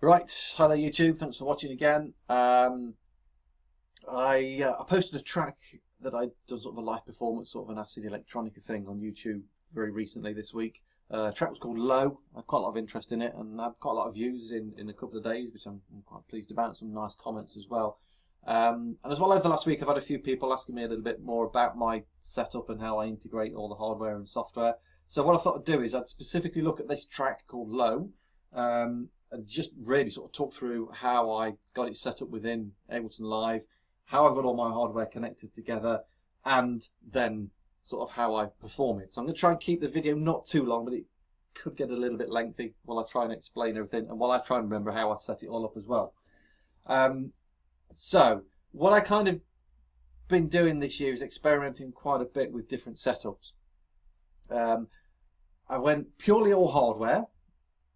Right, hi there YouTube, thanks for watching again. I posted a track that I done sort of a live performance, sort of an acid electronica thing on YouTube very recently this week. Track was called Low. I had quite a lot of interest in it and had quite a lot of views in a couple of days, which I'm quite pleased about, some nice comments as well. And as well over the last week I've had a few people asking me a little bit more about my setup and how I integrate all the hardware and software. So what I thought I'd do is I'd specifically look at this track called Low, and just really sort of talk through how I got it set up within Ableton Live, how I've got all my hardware connected together, and then sort of how I perform it. So I'm going to try and keep the video not too long, but it could get a little bit lengthy while I try and explain everything and while I try and remember how I set it all up as well. So what I kind of been doing this year is experimenting quite a bit with different setups. I went purely all hardware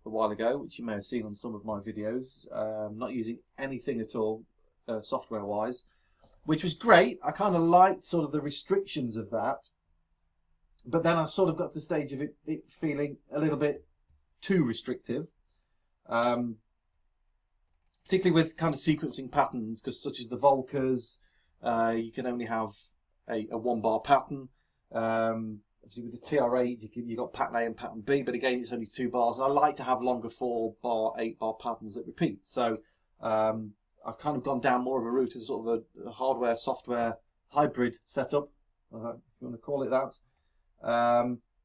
a while ago, which you may have seen on some of my videos, not using anything at all software wise, which was great. I kind of liked sort of the restrictions of that, but then I sort of got to the stage of it feeling a little bit too restrictive, particularly with kind of sequencing patterns, because such as the Volcas, you can only have a 1-bar pattern. Obviously with the TR-8 you've got pattern A and pattern B, but again it's only 2 bars, and I like to have longer 4-bar, 8-bar patterns that repeat. So I've kind of gone down more of a route of sort of a hardware software hybrid setup, if you want to call it that,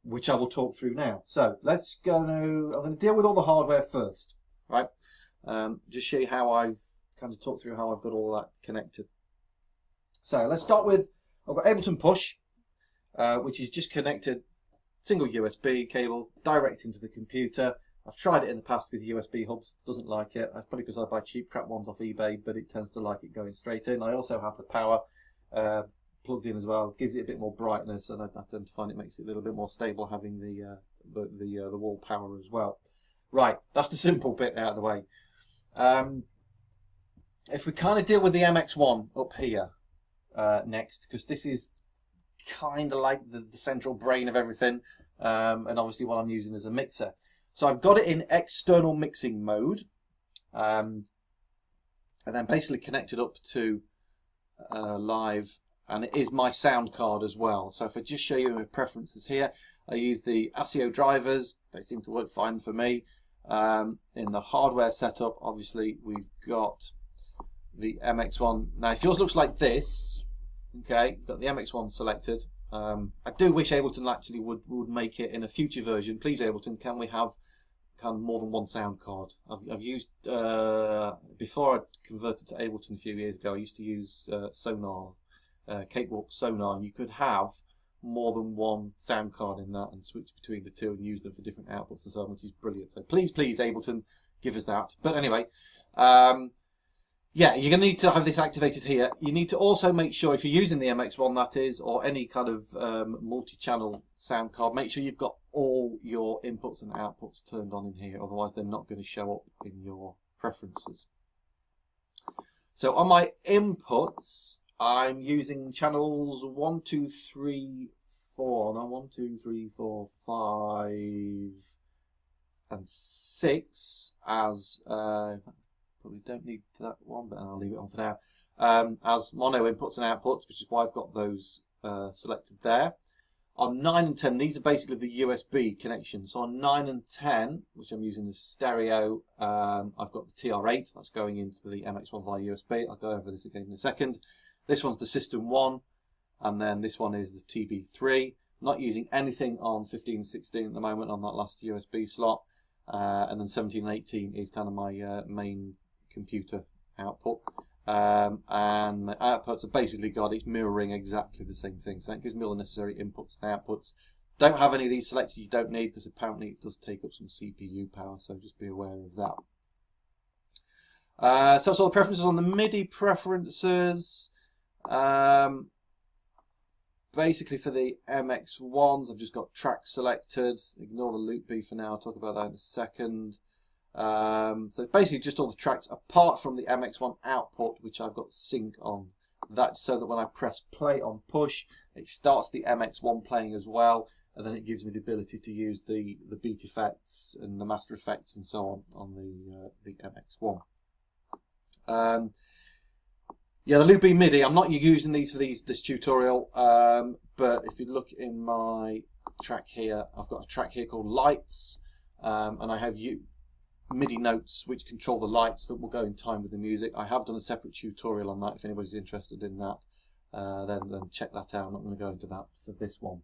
which I will talk through now. So let's go now. I'm going to deal with all the hardware first, right? Just show you how I've kind of talked through how I've got all that connected. So let's start with, I've got Ableton Push, which is just connected, single USB cable direct into the computer. I've tried it in the past with USB hubs, doesn't like it. That's probably because I buy cheap crap ones off eBay, but it tends to like it going straight in. I also have the power plugged in as well, gives it a bit more brightness, and I tend to find it makes it a little bit more stable having the wall power as well. Right, that's the simple bit out of the way. If we kind of deal with the MX-1 up here next, because this is kind of like the central brain of everything, and obviously what I'm using as a mixer. So I've got it in external mixing mode, and then basically connected up to live, and it is my sound card as well. So if I just show you my preferences here, I use the ASIO drivers. They seem to work fine for me. In the hardware setup, obviously we've got the MX-1. Now if yours looks like this, okay, got the MX-1 selected. I do wish Ableton actually would make it in a future version. Please Ableton, can we have kind of more than one sound card? I've used, before I converted to Ableton a few years ago, I used to use Sonar, Cakewalk Sonar, and you could have more than one sound card in that and switch between the two and use them for different outputs and so on, which is brilliant. So please Ableton, give us that. But anyway, yeah, you're going to need to have this activated here. You need to also make sure, if you're using the MX-1 that is, or any kind of multi-channel sound card, make sure you've got all your inputs and outputs turned on in here, otherwise they're not going to show up in your preferences. So on my inputs, I'm using channels 1, 2, 3, 4, no, 1, 2, 3, 4, 5, and 6 as... probably don't need that one, but I'll leave it on for now. As mono inputs and outputs, which is why I've got those selected there. On 9 and 10, these are basically the USB connections. So on 9 and 10, which I'm using as stereo, I've got the TR-8, that's going into the MX-1 via USB. I'll go over this again in a second. This one's the System 1, and then this one is the TB-3. Not using anything on 15 and 16 at the moment on that last USB slot. And then 17 and 18 is kind of my main computer output, and my outputs are basically it's mirroring exactly the same thing, so that gives me all the necessary inputs and outputs. Don't have any of these selected, you don't need, because apparently it does take up some CPU power, so just be aware of that. So that's all the preferences. On the MIDI preferences, basically for the MX-1s I've just got tracks selected. Ignore the loop B for now, I'll talk about that in a second. So basically just all the tracks apart from the MX-1 output, which I've got sync on. That's so that when I press play on push, it starts the MX-1 playing as well, and then it gives me the ability to use the beat effects and the master effects and so on the MX-1. Yeah, the looping MIDI, I'm not using these for this tutorial, but if you look in my track here, I've got a track here called Lights, and I have MIDI notes which control the lights that will go in time with the music. I have done a separate tutorial on that. If anybody's interested in that, then check that out. I'm not going to go into that for this one.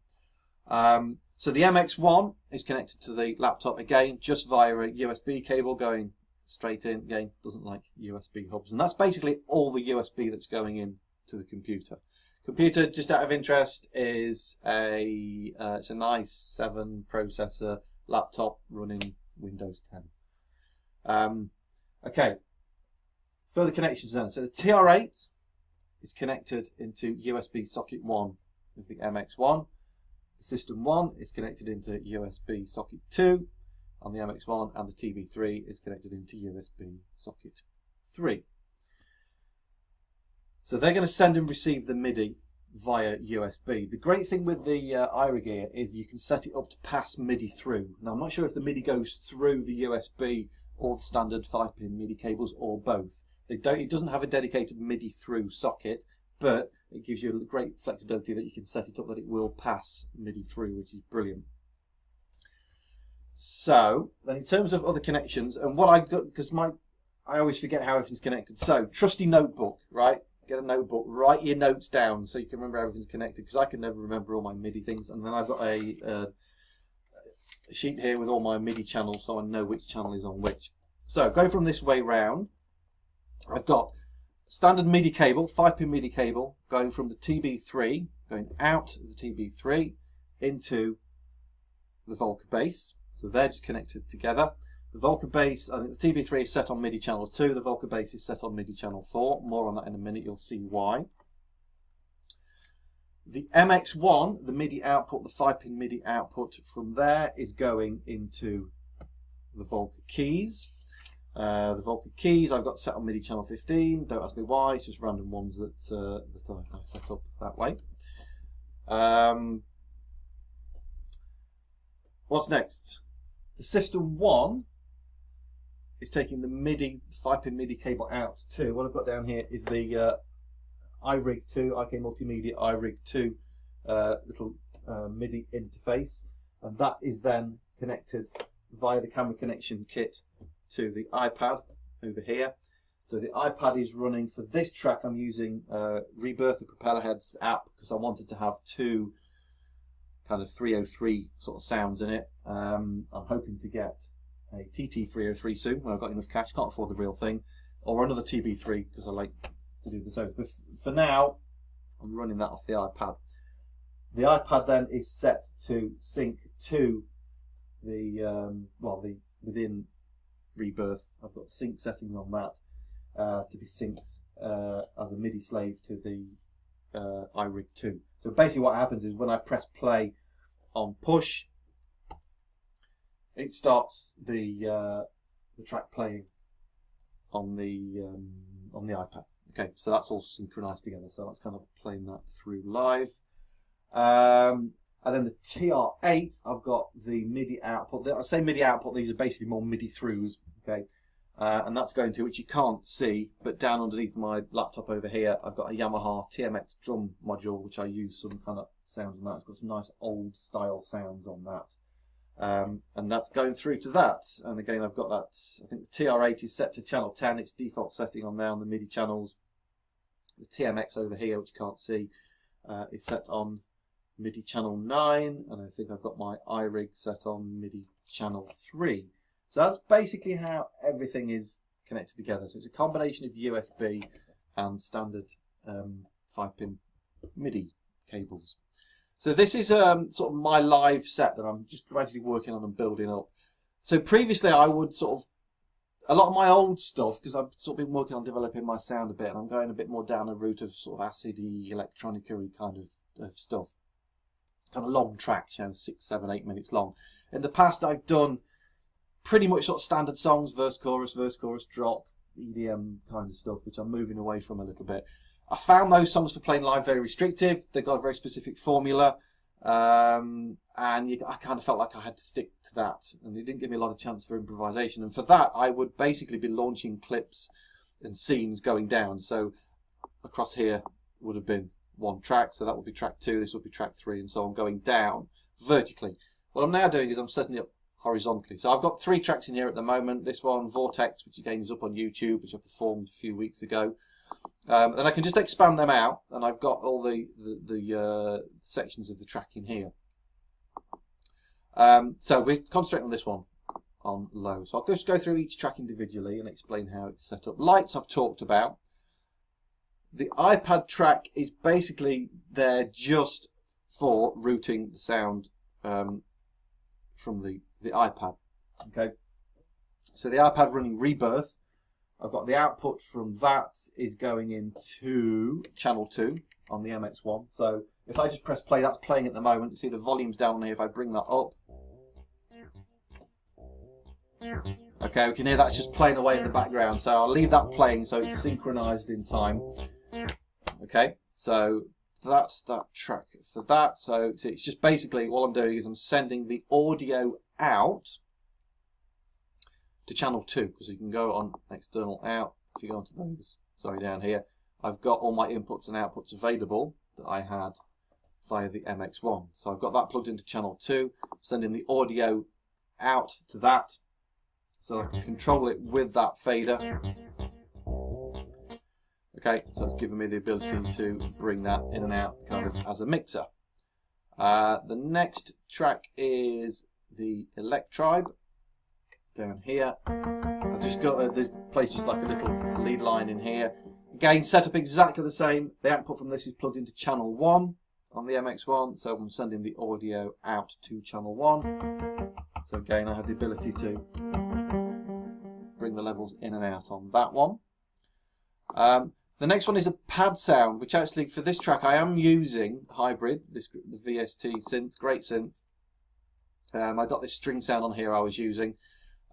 So the MX-1 is connected to the laptop again, just via a USB cable going straight in. Again, doesn't like USB hubs, and that's basically all the USB that's going in to the computer. Computer, just out of interest, is it's an i7 processor laptop running Windows 10. Okay, further connections then. So the TR-8 is connected into USB socket 1 with the MX-1. The System 1 is connected into USB socket 2 on the MX-1, and the TB-3 is connected into USB socket 3. So they're going to send and receive the MIDI via USB. The great thing with the iRig here is you can set it up to pass MIDI through. Now, I'm not sure if the MIDI goes through the USB or the standard 5-pin MIDI cables or both. It doesn't have a dedicated MIDI through socket, but it gives you a great flexibility that you can set it up that it will pass MIDI through, which is brilliant. So then, in terms of other connections, and what I got, because I always forget how everything's connected. So trusty notebook, right? Get a notebook, write your notes down so you can remember everything's connected, because I can never remember all my MIDI things. And then I've got a sheet here with all my MIDI channels, so I know which channel is on which. So go from this way round. I've got standard MIDI cable, 5-pin MIDI cable, going from the TB-3, going out of the TB-3 into the Volca base. So they're just connected together. The Volca base, I think the TB-3 is set on MIDI channel 2, the Volca base is set on MIDI channel 4. More on that in a minute, you'll see why. The MX-1, the MIDI output, the 5-pin MIDI output from there is going into the Volca keys. The Volca keys I've got set on MIDI channel 15. Don't ask me why, it's just random ones that I set up that way. What's next? The System 1 is taking the MIDI, 5-pin MIDI cable out too. What I've got down here is the iRig 2, IK Multimedia iRig 2 little MIDI interface, and that is then connected via the camera connection kit to the iPad over here. So the iPad is running for this track. I'm using Rebirth, the Propellerheads app, because I wanted to have two kind of 303 sort of sounds in it. I'm hoping to get a TT303 soon when I've got enough cash. Can't afford the real thing, or another TB3 because I like to do the sounds. But for now, I'm running that off the iPad. The iPad then is set to sync to the within Rebirth. I've got sync settings on that to be synced as a MIDI slave to the iRig 2. So basically what happens is when I press play on push, it starts the track playing on the iPad. Okay, so that's all synchronized together. So that's kind of playing that through live. And then the TR-8, I've got the MIDI output. I say MIDI output, these are basically more MIDI throughs. Okay, and that's going to, which you can't see, but down underneath my laptop over here, I've got a Yamaha TMX drum module, which I use some kind of sounds on that. It's got some nice old style sounds on that. And that's going through to that. And again, I've got that, I think the TR-8 is set to channel 10, its default setting on there on the MIDI channels. The TMX over here, which you can't see, is set on MIDI channel 9, and I think I've got my iRig set on MIDI channel 3. So that's basically how everything is connected together. So it's a combination of USB and standard 5-pin MIDI cables. So this is sort of my live set that I'm just gradually working on and building up. So previously I would sort of, a lot of my old stuff, because I've sort of been working on developing my sound a bit, and I'm going a bit more down a route of sort of acidy, electronica-y kind of stuff. Kind of long tracks, you know, 6, 7, 8 minutes long. In the past I've done pretty much sort of standard songs, verse, chorus, drop, EDM kind of stuff, which I'm moving away from a little bit. I found those songs for playing live very restrictive. They've got a very specific formula. and I kind of felt like I had to stick to that, and it didn't give me a lot of chance for improvisation. And for that, I would basically be launching clips and scenes going down. So across here would have been one track, so that would be track 2, this would be track 3, and so on, going down vertically. What I'm now doing is I'm setting it up horizontally. So I've got 3 tracks in here at the moment. This one, Vortex, which again is up on YouTube, which I performed a few weeks ago. Then I can just expand them out, and I've got all the sections of the track in here. So we're concentrating on this one on low. So I'll just go through each track individually and explain how it's set up. Lights I've talked about. The iPad track is basically there just for routing the sound from the iPad. Okay, so the iPad running Rebirth. I've got the output from that is going into channel 2 on the MX-1. So if I just press play, that's playing at the moment. You see the volume's down here. If I bring that up, okay, we can hear that's just playing away in the background. So I'll leave that playing so it's synchronized in time. Okay, so that's that track for that. So it's just basically all I'm doing is I'm sending the audio out to channel 2, because you can go on external out. If you go onto those, sorry, down here, I've got all my inputs and outputs available that I had via the MX-1. So I've got that plugged into channel 2, sending the audio out to that, so I can control it with that fader. Okay, so it's giving me the ability to bring that in and out kind of as a mixer. The next track is the Electribe down here. I've just got this place just like a little lead line in here. Again, set up exactly the same. The output from this is plugged into channel 1 on the MX-1, so I'm sending the audio out to channel 1. So again, I have the ability to bring the levels in and out on that one. The next one is a pad sound, which actually for this track I am using hybrid, the VST synth, great synth. I got this string sound on here I was using,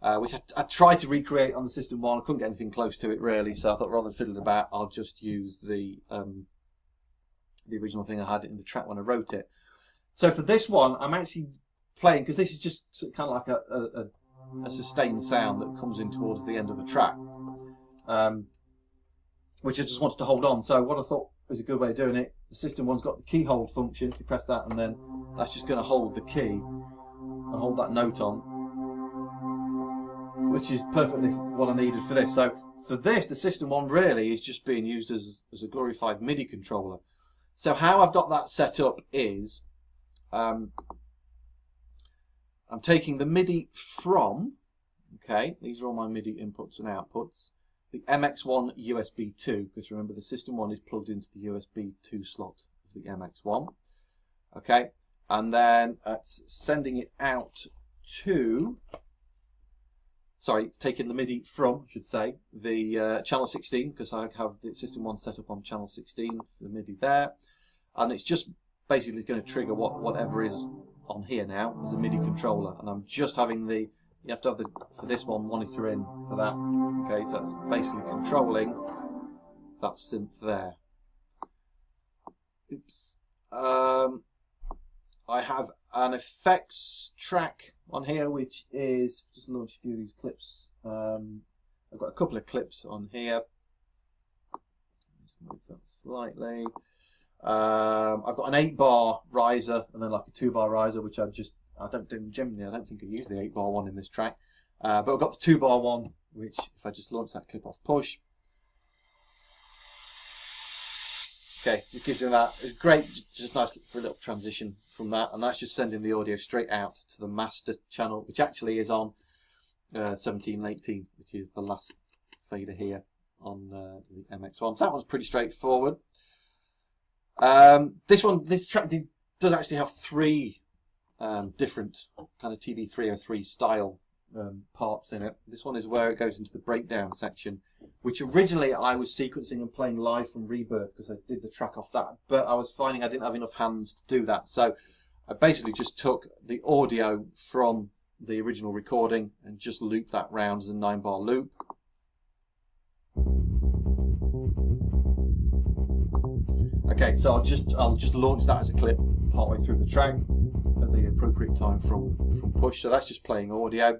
which I tried to recreate on the System 1. I couldn't get anything close to it really, so I thought rather than fiddling about, I'll just use the original thing I had in the track when I wrote it. So for this one, I'm actually playing, because this is just kind of like a sustained sound that comes in towards the end of the track, which I just wanted to hold on. So what I thought was a good way of doing it, the System 1's got the key hold function. You press that and then that's just going to hold the key and hold that note on, which is perfectly what I needed for this. So for this, the System 1 really is just being used as a glorified MIDI controller. So how I've got that set up is I'm taking the MIDI from, okay, these are all my MIDI inputs and outputs, the MX-1 USB 2, because remember the System 1 is plugged into the USB 2 slot of the MX-1, okay, and then sending it out to, sorry, it's taking the MIDI from, I should say, the channel 16, because I have the System 1 set up on channel 16 for the MIDI there, and it's just basically going to trigger whatever is on here now as a MIDI controller, and I'm just having the, you have to have the, for this one, monitor in for that. Okay, so that's basically controlling that synth there. Oops. I have an effects track on here, which is, just launch a few of these clips. I've got a couple of clips on here. Just move that slightly. I've got an 8-bar riser and then like a 2-bar riser, which I don't think I use the 8-bar one in this track, but I've got the 2-bar one, which if I just launch that clip off push, okay, just gives you that. It's great, just nice for a little transition from that, and that's just sending the audio straight out to the master channel, which actually is on 17 and 18, which is the last fader here on the MX-1. So that one's pretty straightforward. This track does actually have 3 different kind of TB-3 style parts in it. This one is where it goes into the breakdown section, which originally I was sequencing and playing live from Rebirth because I did the track off that, but I was finding I didn't have enough hands to do that, so I basically just took the audio from the original recording and just looped that round as a 9-bar loop. Okay, so I'll just launch that as a clip. partway through the track at the appropriate time from push. So that's just playing audio.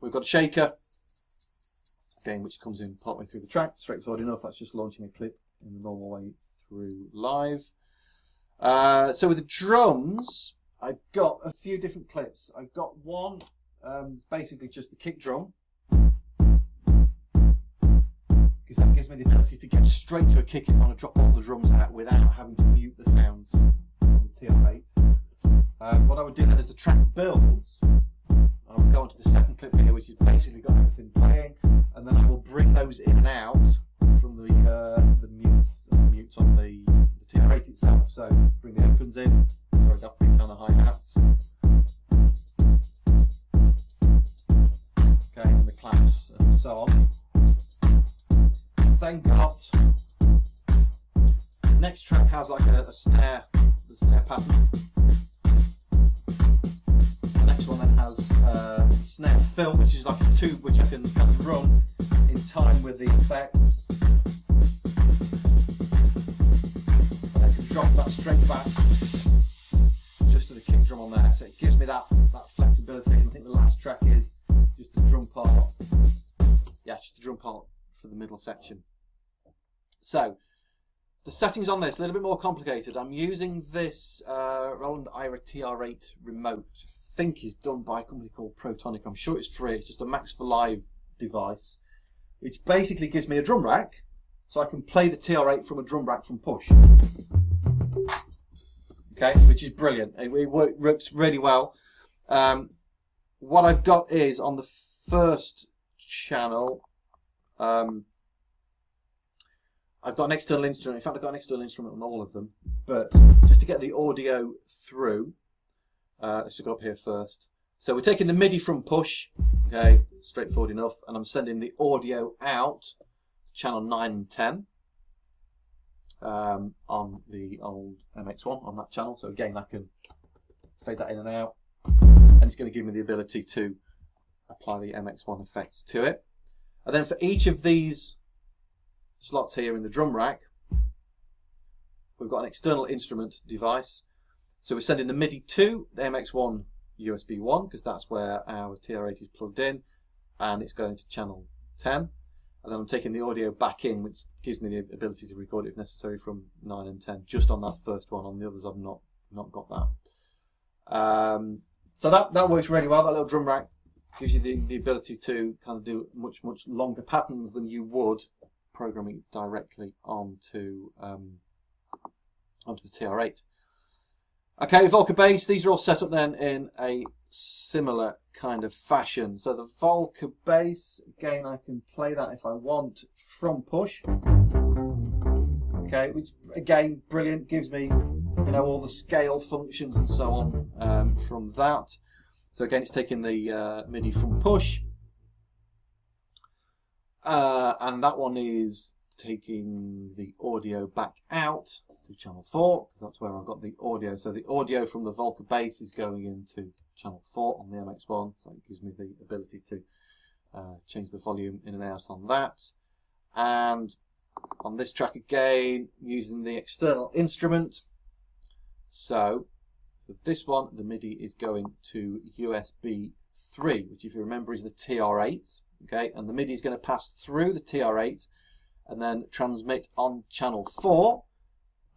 We've got a shaker, again, which comes in partway through the track. Straightforward enough. That's just launching a clip in the normal way through live. So with the drums, I've got a few different clips. I've got one, it's basically just the kick drum, because that gives me the ability to get straight to a kick if I want to drop all the drums out without having to mute the sounds on the TR-8. What I would do then as the track builds, I will go onto the second clip here, which has basically got everything playing, and then I will bring those in and out from the mutes on the TR-8 itself. So bring the opens in, sorry, that bring down the hi-hats, okay, and the claps and so on. Then got the next track has like a snare, the snare pattern. The next one then has snare fill, which is like a tube which I can kind of run in time with the effects. And I can drop that straight back just to the kick drum on there, so it gives me that flexibility. And I think the last track is just the drum part. Yeah, just the drum part for the middle section. So the settings on this a little bit more complicated. I'm using this Roland Ira TR-8 remote, which I think is done by a company called Protonic. I'm sure it's free. It's just a Max for Live device, which basically gives me a drum rack, so I can play the TR-8 from a drum rack from push. Okay, which is brilliant. It works really well. What I've got is on the first channel, I've got an external instrument. In fact, I've got an external instrument on all of them. But just to get the audio through, let's go up here first. So we're taking the MIDI from push, okay, straightforward enough, and I'm sending the audio out, channel 9 and 10, on the old MX-1 on that channel. So again, I can fade that in and out, and it's going to give me the ability to apply the MX-1 effects to it. And then for each of these slots here in the drum rack, we've got an external instrument device. So we're sending the MIDI to the MX-1 USB 1, because that's where our TR-8 is plugged in, and it's going to channel 10. And then I'm taking the audio back in, which gives me the ability to record it if necessary from 9 and 10, just on that first one. On the others, I've not got that. So that works really well. That little drum rack gives you the ability to kind of do much longer patterns than you would programming directly onto the TR-8. Okay, Volca bass, these are all set up then in a similar kind of fashion. So the Volca bass, again, I can play that if I want from push. Okay, which again, brilliant, gives me, you know, all the scale functions and so on from that. So again, it's taking the MIDI from push. And that one is taking the audio back out to channel 4, because that's where I've got the audio. So the audio from the Volca bass is going into channel 4 on the MX-1, so it gives me the ability to change the volume in and out on that. And on this track again, using the external instrument. So for this one, the MIDI is going to USB 3, which if you remember is the TR-8. Okay, and the MIDI is going to pass through the TR-8 and then transmit on channel 4,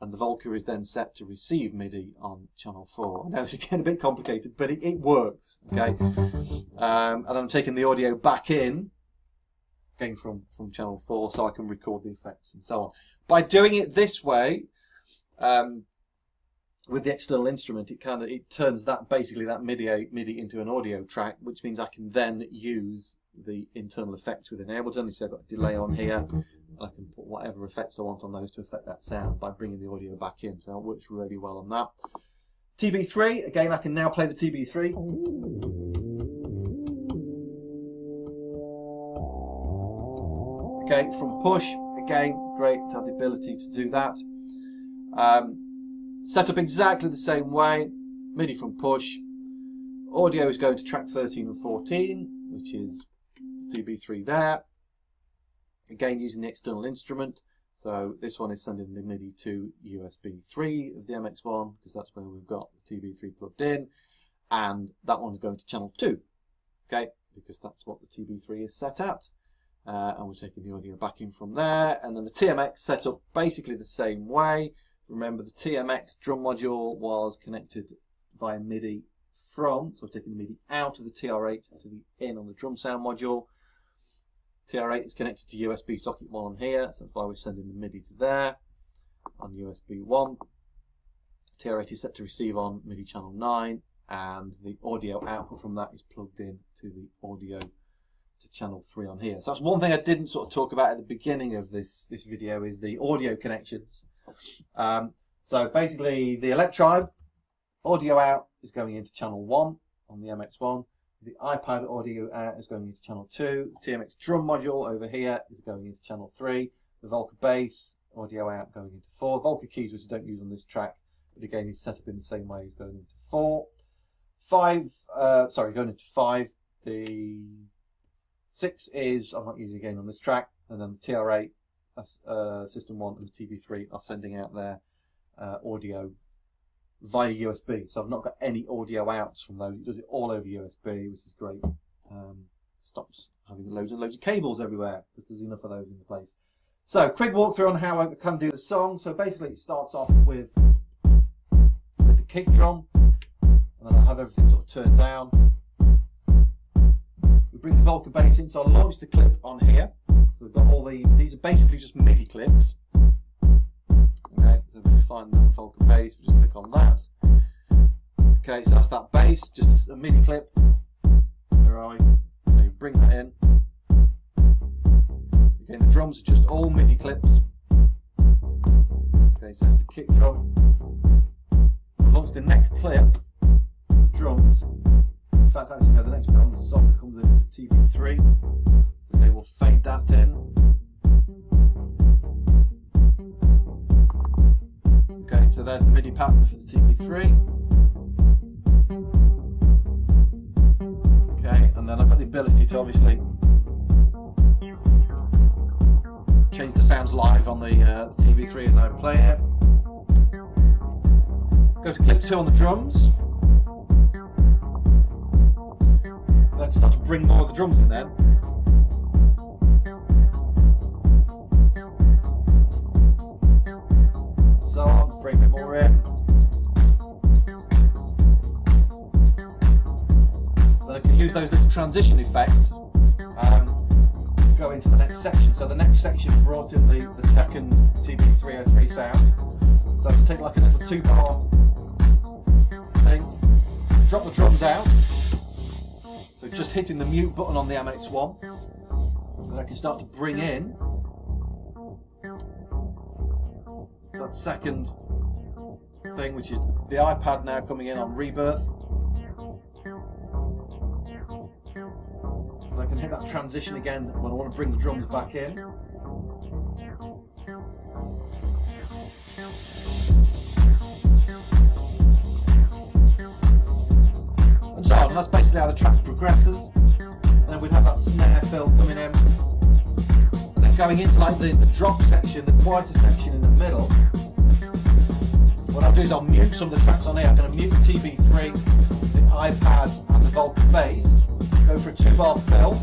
and the Volca is then set to receive MIDI on channel 4. I know it's getting a bit complicated, but it works. Okay, and then I'm taking the audio back in, again from channel 4, so I can record the effects and so on. By doing it this way, with the external instrument, it turns that basically that MIDI into an audio track, which means I can then use the internal effects within Ableton. So I've got a delay on here, and I can put whatever effects I want on those to affect that sound by bringing the audio back in. So it works really well on that. TB-3, again, I can now play the TB-3. Okay, from push, again, great to have the ability to do that. Set up exactly the same way, MIDI from push. Audio is going to track 13 and 14, which is TB-3 there. Again, using the external instrument. So this one is sending the MIDI to USB 3 of the MX-1 because that's where we've got the TB-3 plugged in, and that one's going to channel 2, okay, because that's what the TB-3 is set at. And we're taking the audio back in from there, and then the TMX set up basically the same way. Remember, the TMX drum module was connected via MIDI from, so we're taking the MIDI out of the TR-8 to the in on the drum sound module. TR-8 is connected to USB socket 1 on here, so that's why we're sending the MIDI to there on USB 1. TR-8 is set to receive on MIDI channel 9, and the audio output from that is plugged in to the audio to channel 3 on here. So that's one thing I didn't sort of talk about at the beginning of this video, is the audio connections. So basically the Electribe audio out is going into channel 1 on the MX-1. The iPad audio out is going into channel 2. The TMX drum module over here is going into channel 3. The Volca bass audio out going into 4. Volca keys, which I don't use on this track, but again is set up in the same way, is going into 4. Going into 5. The 6 is, I'm not using again on this track, and then the TR-8, System 1 and the TB-3 are sending out their audio via USB. So I've not got any audio outs from those. It does it all over USB, which is great. Stops having loads and loads of cables everywhere, because there's enough of those in the place. So quick walkthrough on how I can do the song. So basically it starts off with the kick drum, and then I have everything sort of turned down. We bring the Volca bass in, so I'll launch the clip on here. So we've got all these are basically just MIDI clips. Okay, so we find that Volca bass, we just click on that. Okay, so that's that bass, just a MIDI clip. Where are we? So you bring that in. Again, the drums are just all MIDI clips. Okay, so it's the kick drum. We'll launch the next clip, the drums. In fact, actually, no, the next bit on the song that comes in is the TB-3. Okay, we'll fade that in. Okay, so there's the MIDI pattern for the TB-3. Okay, and then I've got the ability to obviously change the sounds live on the TB-3 as I play it. Go to clip 2 on the drums. Then start to bring more of the drums in then. So on, bring a bit more in. Then I can use those little transition effects to go into the next section. So the next section brought in the second TB-303 sound. So I just take like a little 2-bar thing, drop the drums out. So just hitting the mute button on the MX-1, and I can start to bring in that second thing, which is the iPad now coming in on rebirth. And I can hit that transition again when I want to bring the drums back in. And so on. And that's basically how the track progresses. And then we'd have that snare fill coming in. And then going into like the drop section, the quieter section in the middle. What I'll do is I'll mute some of the tracks on here. I'm going to mute the TB-3, the iPad and the Volca bass. Go for a 2-bar fill.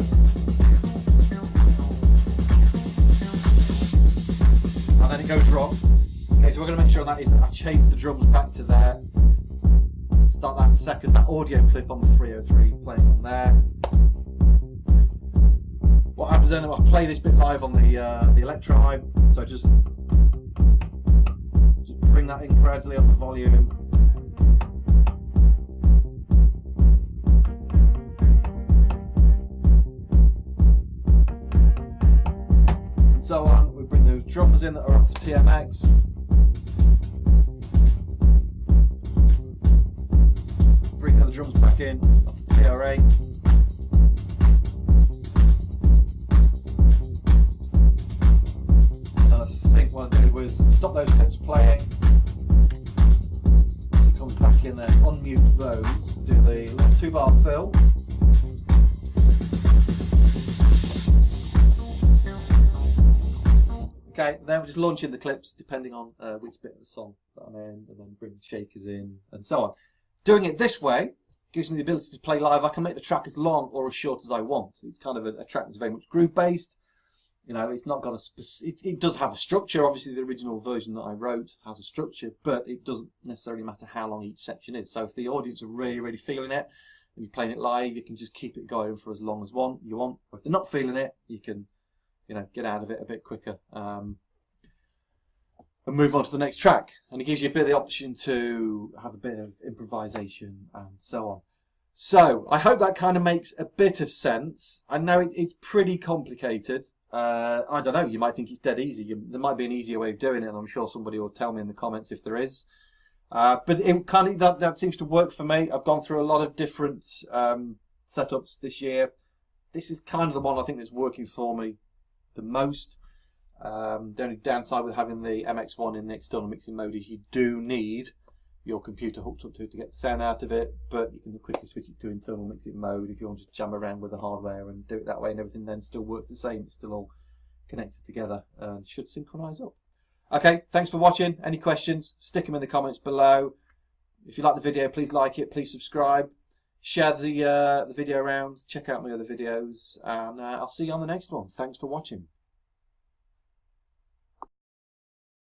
And then it goes raw. Okay, so we're going to make sure that I change the drums back to there. Start that audio clip on the 303 playing on there. What happens then, I'll play this bit live on the Electribe, so just bring that in gradually on the volume. And so on, we bring those drums in that are off the TMX. Bring the drums back in off the TR-8. And I think what I did was stop those clips playing. As it comes back in there, unmute those, do the little 2-bar fill. Okay, Okay, then we're just launching the clips depending on which bit of the song that I'm in, and then bring the shakers in and so on. Doing it this way gives me the ability to play live. I can make the track as long or as short as I want. It's kind of a track that's very much groove based. You know, it's not got a it does have a structure. Obviously, the original version that I wrote has a structure, but it doesn't necessarily matter how long each section is. So if the audience are really, really feeling it and you're playing it live, you can just keep it going for as long as you want. Or if they're not feeling it, you can, you know, get out of it a bit quicker and move on to the next track. And it gives you a bit of the option to have a bit of improvisation and so on. So I hope that kind of makes a bit of sense. I know it's pretty complicated. I don't know, you might think it's dead easy. There might be an easier way of doing it, and I'm sure somebody will tell me in the comments if there is. But it kind of that seems to work for me. I've gone through a lot of different setups this year. This is kind of the one I think that's working for me the most. The only downside with having the MX-1 in the external mixing mode is you do need your computer hooked up to it to get the sound out of it, but you can quickly switch it to internal mixing mode if you want to jam around with the hardware and do it that way, and everything then still works the same. It's still all connected together and should synchronize up. Okay, thanks for watching. Any questions, stick them in the comments below. If you like the video, please like it, please subscribe, share the video around, check out my other videos, and I'll see you on the next one. Thanks for watching.